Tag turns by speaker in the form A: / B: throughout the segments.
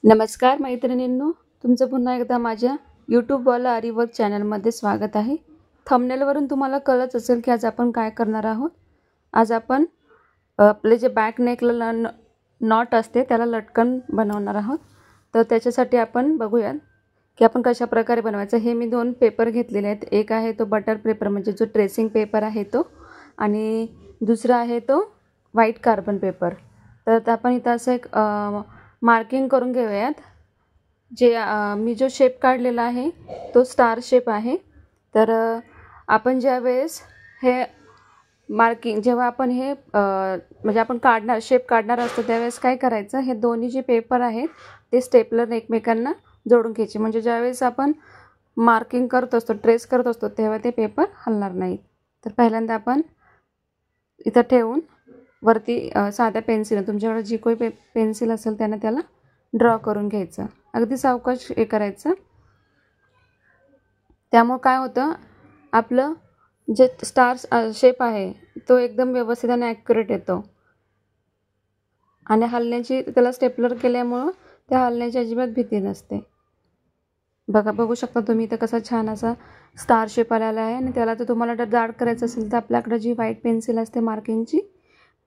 A: नमस्कार मैत्रिणींनो, तुमचं पुन्हा एकदा माझ्या यूट्यूबवाला आरीवर्क चॅनलमध्ये स्वागत आहे. थंबनेलवरून तुम्हाला कळत असेल की आज आपण काय करणार आहोत. आज आपण आपले जे बॅक नेकला नॉट असते त्याला लटकन बनवणार आहोत. तर त्याच्यासाठी आपण बघूयात की आपण कशा प्रकारे बनवायचं. हे मी 2 पेपर घेतलेले आहेत. एक आहे तो बटर पेपर म्हणजे जो ट्रेसिंग पेपर आहे तो, आणि दुसरा आहे तो व्हाईट कार्बन पेपर. तर आपण इथं असं एक मार्किंग करून घेऊयात. जे मी जो शेप काढलेला आहे तो स्टार शेप आहे. तर आपण ज्यावेळेस हे मार्किंग जेव्हा आपण हे म्हणजे आपण शेप काढणार असतो त्यावेळेस काय करायचं, हे दोन्ही जे पेपर आहेत ते स्टेपलर एकमेकांना जोडून घ्यायचे. म्हणजे ज्यावेळेस आपण मार्किंग करत असतो, ट्रेस करत असतो, तेव्हा ते पेपर हलणार नाहीत. तर पहिल्यांदा आपण इथं ठेवून वरती साध्या पेन्सिल, तुमच्याकडे जी कोई पेन्सिल असेल त्याने त्याला ड्रॉ करून घ्यायचं. अगदी सावकाश हे करायचं. त्यामुळे काय होतं, आपलं जे स्टार शेप आहे तो एकदम व्यवस्थित आणि ॲक्युरेट येतो. आणि हलण्याची, त्याला स्टेपलर केल्यामुळं त्या हलण्याची अजिबात भीती नसते. बघू शकता तुम्ही इथं कसा छान असा स्टार शेप आलेला आहे. आणि त्याला जर तुम्हाला जाड करायचं असेल तर आपल्याकडे जी व्हाईट पेन्सिल असते मार्किंगची,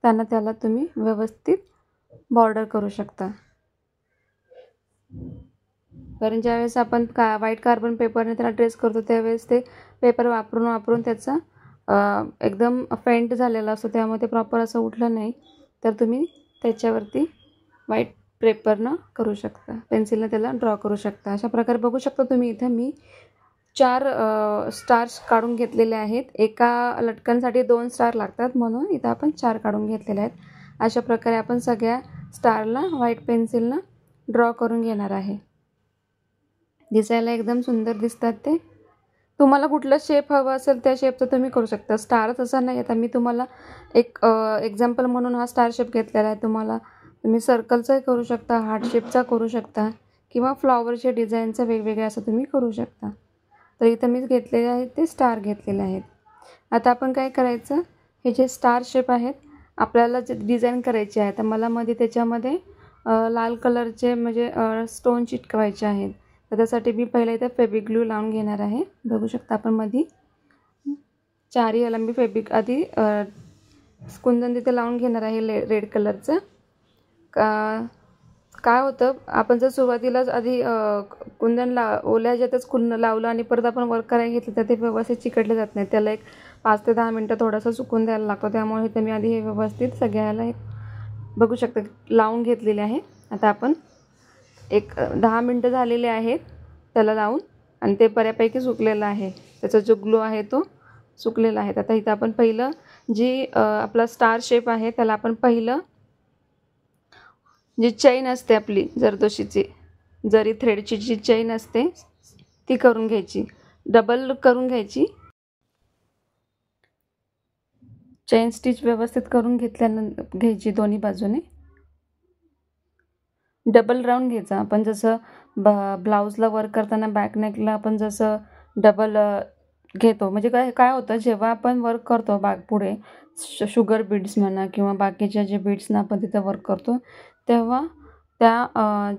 A: त्याला तुम्ही व्यवस्थित बॉर्डर करू शकता. कारण ज्यावेळेस आपण व्हाईट कार्बन पेपरने त्याला ट्रेस करतो त्यावेळेस ते पेपर वापरून त्याचा एकदम फेंट झालेला असतो, त्यामुळे ते प्रॉपर असं उठलं नाही. तर तुम्ही त्याच्यावरती व्हाईट पेपरनं करू शकता, पेन्सिलनं त्याला ड्रॉ करू शकता. अशा प्रकारे बघू शकता तुम्ही इथं मी 4 स्टार्स काढून घेतलेले आहेत. एका लटकनसाठी 2 स्टार लागतात, म्हणून इथं आपण 4 काढून घेतलेले आहेत. अशा प्रकारे आपण सगळ्या स्टारला व्हाईट पेन्सिलनं ड्रॉ करून घेणार आहे. दिसायला एकदम सुंदर दिसतात ते. तुम्हाला कुठला शेप हवा असेल त्या शेपचं तुम्ही करू शकता. स्टारच असा नाही. आता मी तुम्हाला एक एक्झाम्पल म्हणून हा स्टार शेप घेतलेला आहे. तुम्ही सर्कलचाही करू शकता, हार्ट शेपचा करू शकता, किंवा फ्लॉवरच्या डिझाईनचं वेगवेगळे असं तुम्ही करू शकता. तर इथं मी घेतलेले आहेत ते स्टार घेतलेले आहेत. आता आपण काय करायचं, हे जे स्टार शेप आहेत आपल्याला जे डिझाईन करायचे आहे, तर मला त्याच्यामध्ये लाल कलरचे म्हणजे स्टोन चिटकवायचे आहेत. तर त्यासाठी मी पहिला इथं फेबिग्लू लावून घेणार आहे. बघू शकता आपण मध्ये 4 याला मी आधी कुंदन तिथे लावून घेणार आहे रेड कलरचं. काय होतं, आपण जर सुरुवातीलाच आधी कुंदन ओल्या ह्याच्यातच लावलं आणि परत आपण वर्क करायला घेतलं तर ते व्यवस्थित चिकटले जात नाही. त्याला एक 5 ते 10 मिनटं थोडंसं सुकून द्यायला लागतं. त्यामुळे इथं मी आधी हे व्यवस्थित सगळ्याला बघू शकता लावून घेतलेले आहे. आता आपण एक 10 मिनटं झालेले आहेत त्याला लावून, आणि ते बऱ्यापैकी सुकलेलं आहे. त्याचा जो ग्लो आहे तो सुकलेला आहे. आता इथं आपण पहिलं जी आपला स्टार शेप आहे त्याला आपण पहिलं जी चैन असते आपली जरदोशीची, जरी थ्रेडची जी चैन असते ती करून घ्यायची, डबल करून घ्यायची. चैन स्टिच व्यवस्थित करून घेतल्यानंतर घ्यायची दोन्ही बाजूने. डबल राऊंड घ्यायचा. आपण जसं ब्लाऊजला वर्क करताना बॅक नेकला आपण जसं डबल घेतो, म्हणजे काय होतं, जेव्हा आपण वर्क करतो पुढे शुगर बीड्स म्हणा किंवा बाकीच्या जे बीड्सना आपण तिथं वर्क करतो, तेव्हा त्या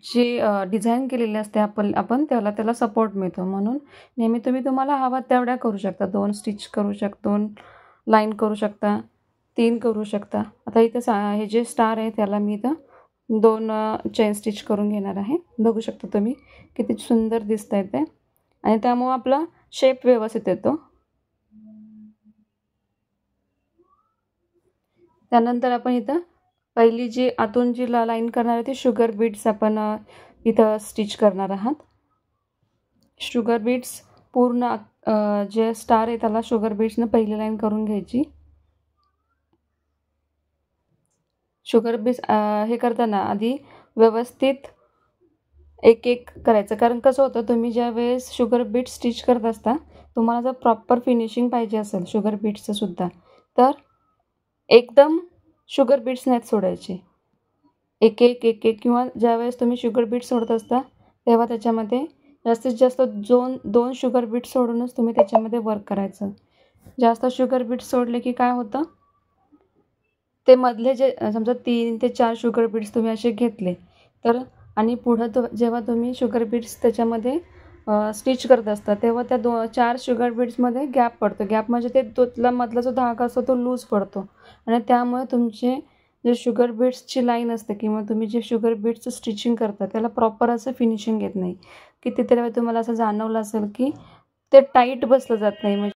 A: जी डिझाईन केलेली असते आपण त्याला सपोर्ट मिळतो. म्हणून नेहमी तुम्हाला हवा तेवढ्या करू शकता. 2 स्टिच करू शकता, 2 लाईन करू शकता, 3 करू शकता. आता इथं हे जे स्टार आहे त्याला मी इथं 2 चेन स्टिच करून घेणार आहे. बघू शकता तुम्ही किती सुंदर दिसत आहे ते, आणि त्यामुळे आपला शेप व्यवस्थित येतो. त्यानंतर आपण इथं पहिली जी आतून जी लाईन करणार आहे ती शुगर बीड्स आपण इथं स्टिच करणार आहात. शुगर बीड्स पूर्ण जे स्टार आहे त्याला शुगर बीड्सनं पहिली लाईन करून घ्यायची. शुगर बीड्स हे करताना आधी व्यवस्थित एक एक करायचं. कारण कसं होतं, तुम्ही ज्या वेळेस शुगर बीट्स स्टिच करत असता, तुम्हाला जर प्रॉपर फिनिशिंग पाहिजे असेल शुगर बीट्सचं सुद्धा, तर एकदम शुगर बीट्स नाहीत सोडायचे. एक एक किंवा ज्यावेळेस तुम्ही शुगर बीट्स सोडत असता तेव्हा त्याच्यामध्ये जास्तीत जास्त 2 शुगर बीट्स सोडूनच तुम्ही त्याच्यामध्ये वर्क करायचं. जास्त शुगर बीट्स सोडले की काय होतं, ते मधले जे समजा 3 ते 4 शुगर बीट्स तुम्ही असे घेतले तर आणि पुढं जेव्हा तुम्ही शुगर बीड्स त्याच्यामध्ये स्टिच करत असता तेव्हा त्या 4 शुगर बीड्समध्ये गॅप पडतो. गॅप म्हणजे ते तोतला मधला जो धागा असतो तो लूज पडतो आणि त्यामुळे तुमचे जे शुगर बीड्सची लाईन असते किंवा तुम्ही जे शुगर बीड्सचं स्टिचिंग करता त्याला प्रॉपर असं फिनिशिंग येत नाही. कितीतरी वेळा तुम्हाला असं जाणवलं असेल की ते टाईट बसलं जात नाही.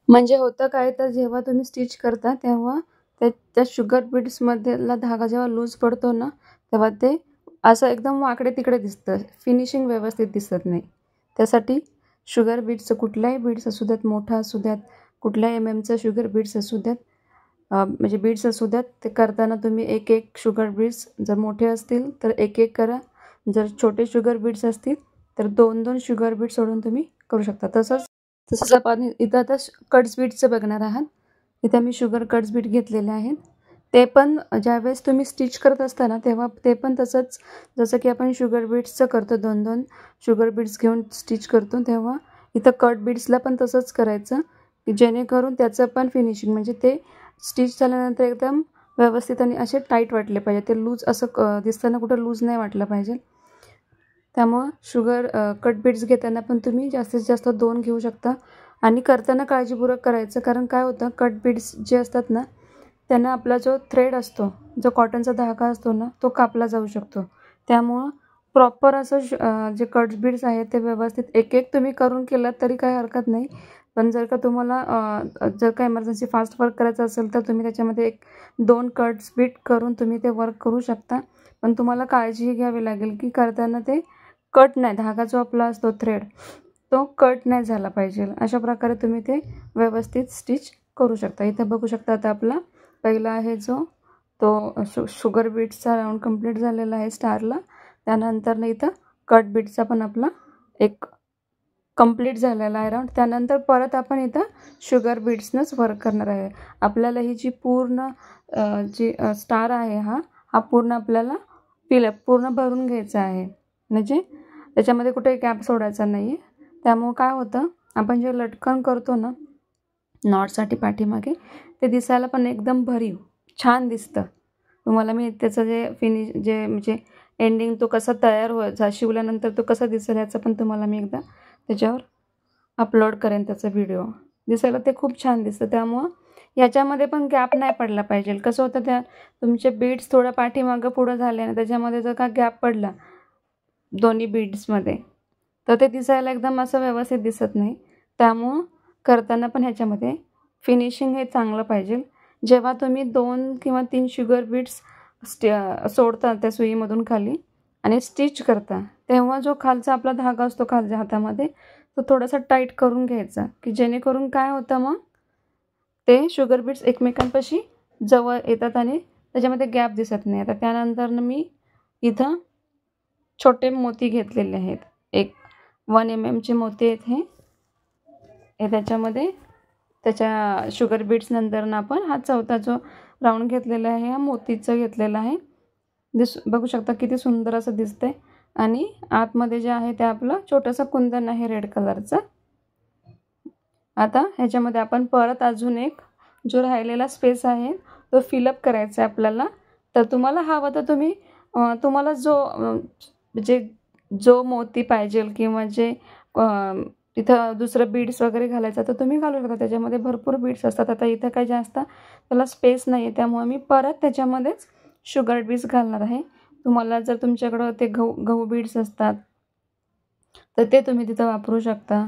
A: म्हणजे होतं काय, तर जेव्हा तुम्ही स्टिच करता तेव्हा त्या शुगर बीड्समधला धागा जेव्हा लूज पडतो ना, तेव्हा ते असं एकदम वाकडे तिकडे दिसतं, फिनिशिंग व्यवस्थित दिसत नाही. त्यासाठी शुगर बीड्सचं कुठल्याही बीड्स असू द्यात, मोठा असू द्यात, कुठल्याही MM चं शुगर बीड्स असू द्यात, म्हणजे बीड्स असू द्यात, ते करताना तुम्ही एक एक शुगर बीड्स जर मोठे असतील तर एक एक करा, जर छोटे शुगर बीड्स असतील तर 2-2 शुगर बीड्स सोडून तुम्ही करू शकता. तसंच आपण इथं आता कट्स बीड्सचं बघणार आहात. इथे मी शुगर कट्स बीड घेतलेले आहेत. ते पण ज्यावेळेस तुम्ही स्टिच करत असता ना तेव्हा ते पण तसंच, जसं की आपण शुगर बीड्सचं करतो 2-2 शुगर बीड्स घेऊन स्टिच करतो, तेव्हा इथं कट बीड्सला पण तसंच करायचं, की जेणेकरून त्याचं पण फिनिशिंग म्हणजे ते स्टिच झाल्यानंतर एकदम व्यवस्थित आणि असे टाईट वाटले पाहिजे. ते लूज असं दिसताना कुठं लूज नाही वाटलं पाहिजे. त्यामुळं शुगर कट बीड्स घेताना पण तुम्ही जास्तीत जास्त 2 घेऊ शकता आणि करताना काळजीपूर्वक करायचं. कारण काय होतं, कट बीड्स जे असतात ना त्यांना आपला जो थ्रेड असतो, जो कॉटनचा धागा असतो ना, तो कापला जाऊ शकतो. त्यामुळं प्रॉपर असं जे कट बीड्स आहेत ते व्यवस्थित एक एक तुम्ही करून केलात तरी काही हरकत नाही. पण जर का तुम्हाला जर का इमर्जन्सी फास्ट वर्क करायचं असेल तर तुम्ही त्याच्यामध्ये 1-2 कट्स बीट करून तुम्ही ते वर्क करू शकता. पण तुम्हाला काळजी घ्यावी लागेल की करताना ते कट नाही, धागा जो आपला असतो थ्रेड तो कट नाही झाला पाहिजे. अशा प्रकारे तुम्ही ते व्यवस्थित स्टिच करू शकता. इथं बघू शकता आता आपला पहिला आहे जो तो शुगर बीड्सचा राऊंड कंप्लीट झालेला आहे स्टारला. त्यानंतर इथं कट बीड्सचा पण आपला एक कंप्लीट झालेला आहे राऊंड. त्यानंतर परत आपण इथं शुगर बीड्सनंच वर्क करणार आहे. आपल्याला ही जी पूर्ण जी स्टार आहे हा पूर्ण आपल्याला पूर्ण भरून घ्यायचा आहे, म्हणजे त्याच्यामध्ये कुठेही गॅप सोडायचा नाही आहे. त्यामुळं काय होतं, आपण जे लटकन करतो ना नॉटसाठी पाठीमागे, ते दिसायला पण एकदम भरीव छान दिसतं. तुम्हाला मी त्याचं जे म्हणजे एंडिंग तो कसा तयार शिवल्यानंतर तो कसा दिसेल याचं पण तुम्हाला मी एकदा त्याच्यावर अपलोड करेन त्याचा व्हिडिओ. दिसायला ते खूप छान दिसतं. त्यामुळं याच्यामध्ये पण गॅप नाही पडला पाहिजे. कसं होतं, त्या तुमचे बीड्स थोडं पाठीमागं पुढं झाले आणि त्याच्यामध्ये जर का गॅप पडला दोन्ही बीड्समध्ये तर ते दिसायला एकदम असं व्यवस्थित दिसत नाही. त्यामुळं करताना पण ह्याच्यामध्ये फिनिशिंग हे चांगलं पाहिजे. जेव्हा तुम्ही 2 किंवा 3 शुगर बीड्स सोडता त्या सुईमधून खाली आणि स्टिच करता तेव्हा जो खालचा आपला धागा असतो खालच्या हातामध्ये तो थोडासा टाईट करून घ्यायचा, की जेणेकरून काय होतं मग ते शुगर बीड्स एकमेकांपाशी जवळ येतात आणि त्याच्यामध्ये गॅप दिसत नाही. आता त्यानंतर मी इथं छोटे मोती घेतलेले आहेत. 1 MM मोती आहेत हे त्याच्यामध्ये त्याच्या शुगर बीड्स नंतर आपण हा चौथा जो राऊंड घेतलेला आहे हा मोतीचं घेतलेला आहे. बघू शकता किती सुंदर असं दिसतंय. आणि आतमध्ये जे आहे ते आपलं छोटंसं कुंदन आहे रेड कलरचं. आता ह्याच्यामध्ये आपण परत अजून एक जो राहिलेला स्पेस आहे तो फिलअप करायचा आहे आपल्याला. तर तुम्हाला हवं तर तुम्ही तुम्हाला जो मोती पाहिजे किंवा जे तिथं दुसरं बीड्स वगैरे घालायचं तर तुम्ही घालू शकता. त्याच्यामध्ये भरपूर बीड्स असतात. आता इथं काही जास्त त्याला स्पेस नाही आहे त्यामुळे मी परत त्याच्यामध्येच शुगर बीड्स घालणार आहे. तुम्हाला जर तुमच्याकडं ते गहू बीड्स असतात तर ते तुम्ही तिथं वापरू शकता.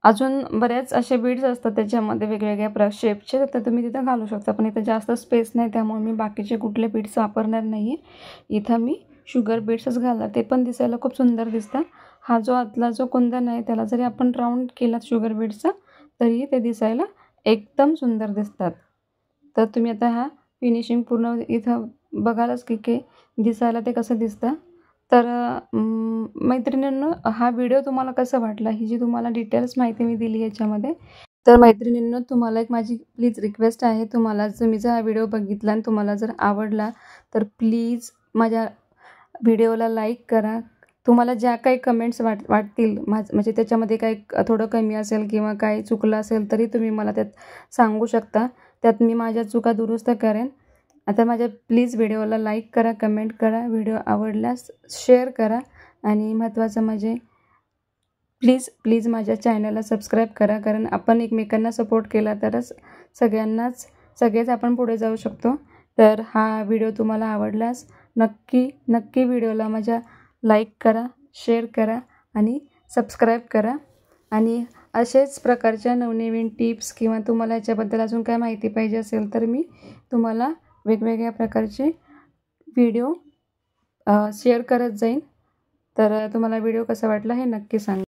A: अजून बऱ्याच असे बीड्स असतात त्याच्यामध्ये वेगवेगळ्या शेपचे, तर तुम्ही तिथं घालू शकता. पण इथं जास्त स्पेस नाही त्यामुळे मी बाकीचे कुठले बीड्स वापरणार नाही आहे. इथं मी शुगर बीड्सच घालणार. ते पण दिसायला खूप सुंदर दिसतात. हा जो आतला जो कुंदन आहे त्याला जरी आपण राऊंड केला शुगर बीड्सचा तरी ते दिसायला एकदम सुंदर दिसतात. तर तुम्ही आता हा फिनिशिंग पूर्ण इथं बघालच की दिसायला ते कसं दिसतं. तर मैत्रिणींनो, हा व्हिडिओ तुम्हाला कसा वाटला, ही जी तुम्हाला डिटेल्स माहिती मी दिली याच्यामध्ये. तर मैत्रिणींनो, तुम्हाला एक माझी प्लीज रिक्वेस्ट आहे, तुम्हाला तुम्ही जर हा व्हिडिओ बघितला आणि तुम्हाला जर आवडला तर प्लीज माझ्या व्हिडिओला लाईक करा. तुम्हाला ज्या काही कमेंट्स वाटतील म्हणजे त्याच्यामध्ये काही थोडं कमी असेल किंवा काही चुकलं असेल तरी तुम्ही मला त्यात सांगू शकता. त्यात मी माझ्या चुका दुरुस्त करेन. आता माझ्या प्लीज व्हिडिओला लाईक करा, कमेंट करा, व्हिडिओ आवडल्यास शेअर करा आणि महत्त्वाचं म्हणजे प्लीज माझ्या चॅनलला सबस्क्राईब करा, कारण आपण एकमेकांना सपोर्ट केला तरच सगळेच आपण पुढे जाऊ शकतो. तर हा व्हिडिओ तुम्हाला आवडल्यास नक्की व्हिडिओला माझ्या लाईक करा, शेअर करा आणि सबस्क्राईब करा. आणि असेच प्रकारच्या नवनवीन टिप्स किंवा तुम्हाला याच्याबद्दल अजून काय माहिती पाहिजे असेल तर मी तुम्हाला वेगवेगळ्या प्रकारचे व्हिडिओ शेअर करत जाईन. तर तुम्हाला व्हिडिओ कसा वाटला हे नक्की सांगा.